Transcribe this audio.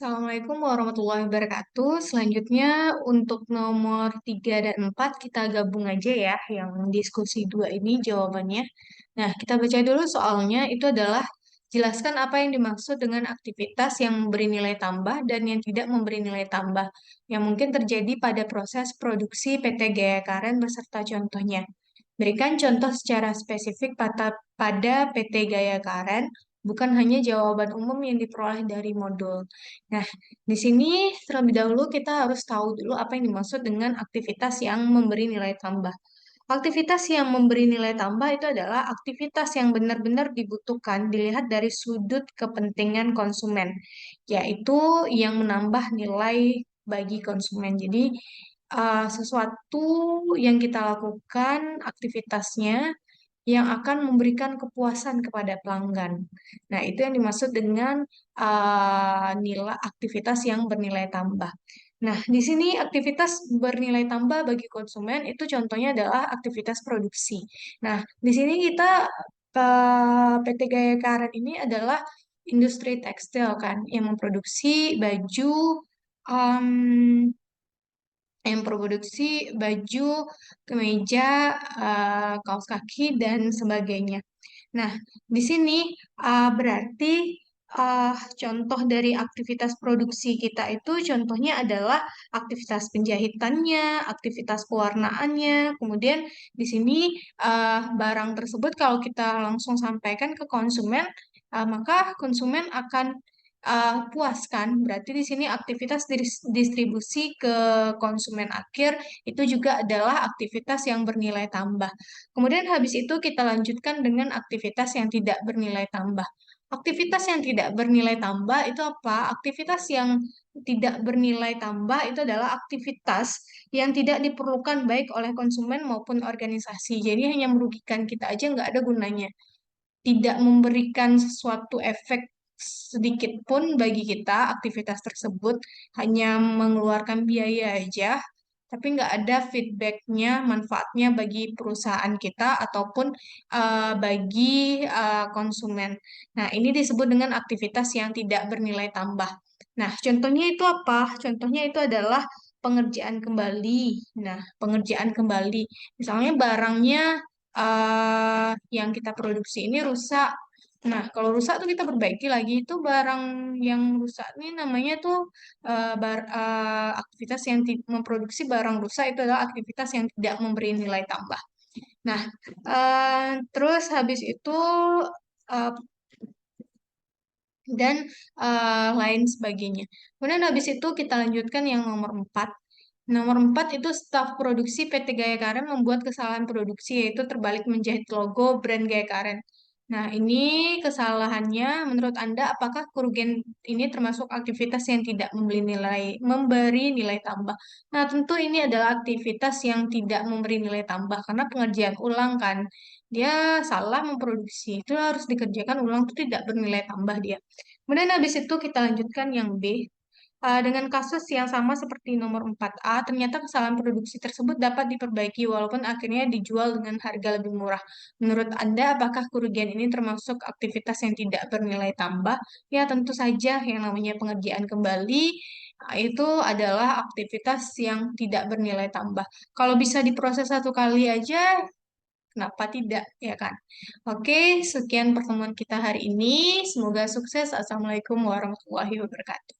Assalamualaikum warahmatullahi wabarakatuh. Selanjutnya untuk nomor 3 dan 4 kita gabung aja ya, yang diskusi dua ini jawabannya. Nah, kita baca dulu soalnya, itu adalah jelaskan apa yang dimaksud dengan aktivitas yang memberi nilai tambah dan yang tidak memberi nilai tambah, yang mungkin terjadi pada proses produksi PT Gaya Karen beserta contohnya. Berikan contoh secara spesifik pada PT Gaya Karen, bukan hanya jawaban umum yang diperoleh dari modul. Nah, di sini terlebih dahulu kita harus tahu dulu apa yang dimaksud dengan aktivitas yang memberi nilai tambah. Aktivitas yang memberi nilai tambah itu adalah aktivitas yang benar-benar dibutuhkan dilihat dari sudut kepentingan konsumen, yaitu yang menambah nilai bagi konsumen. Jadi, sesuatu yang kita lakukan, aktivitasnya yang akan memberikan kepuasan kepada pelanggan. Nah, itu yang dimaksud dengan nilai aktivitas yang bernilai tambah. Nah, di sini aktivitas bernilai tambah bagi konsumen itu contohnya adalah aktivitas produksi. Nah, di sini kita PT Gaya Karet ini adalah industri tekstil kan yang memproduksi baju, em, yang produksi baju, kemeja, kaos kaki dan sebagainya. Nah, di sini berarti contoh dari aktivitas produksi kita itu contohnya adalah aktivitas penjahitannya, aktivitas pewarnaannya. Kemudian di sini barang tersebut kalau kita langsung sampaikan ke konsumen, maka konsumen akan puas kan. Berarti di sini aktivitas distribusi ke konsumen akhir itu juga adalah aktivitas yang bernilai tambah. Kemudian habis itu kita lanjutkan dengan aktivitas yang tidak bernilai tambah. Aktivitas yang tidak bernilai tambah itu apa? Aktivitas yang tidak bernilai tambah itu adalah aktivitas yang tidak diperlukan baik oleh konsumen maupun organisasi. Jadi hanya merugikan kita aja nggak ada gunanya. Tidak memberikan sesuatu efek sedikit pun bagi kita aktivitas tersebut, hanya mengeluarkan biaya aja, tapi nggak ada feedbacknya, manfaatnya bagi perusahaan kita ataupun bagi konsumen. Nah, ini disebut dengan aktivitas yang tidak bernilai tambah. Nah, contohnya itu apa? Contohnya itu adalah pengerjaan kembali. Nah, pengerjaan kembali. Misalnya barangnya yang kita produksi ini rusak. Nah, kalau rusak tuh kita perbaiki lagi. Itu barang yang rusak ini namanya tuh aktivitas yang memproduksi barang rusak itu adalah aktivitas yang tidak memberi nilai tambah. Nah, terus habis itu eh, dan lain sebagainya. Kemudian habis itu kita lanjutkan yang nomor 4. Nomor 4 itu staf produksi PT Gaya Karen membuat kesalahan produksi yaitu terbalik menjahit logo brand Gaya Karen. Nah, ini kesalahannya menurut Anda apakah kerugian ini termasuk aktivitas yang tidak memberi nilai tambah? Nah, tentu ini adalah aktivitas yang tidak memberi nilai tambah karena pengerjaan ulang kan. Dia salah memproduksi, itu harus dikerjakan ulang itu tidak bernilai tambah dia. Kemudian habis itu kita lanjutkan yang B. Dengan kasus yang sama seperti nomor 4A, ternyata kesalahan produksi tersebut dapat diperbaiki walaupun akhirnya dijual dengan harga lebih murah. Menurut Anda, apakah kerugian ini termasuk aktivitas yang tidak bernilai tambah? Ya, tentu saja yang namanya pengerjaan kembali itu adalah aktivitas yang tidak bernilai tambah. Kalau bisa diproses satu kali aja, kenapa tidak, ya kan? Oke, sekian pertemuan kita hari ini. Semoga sukses. Assalamualaikum warahmatullahi wabarakatuh.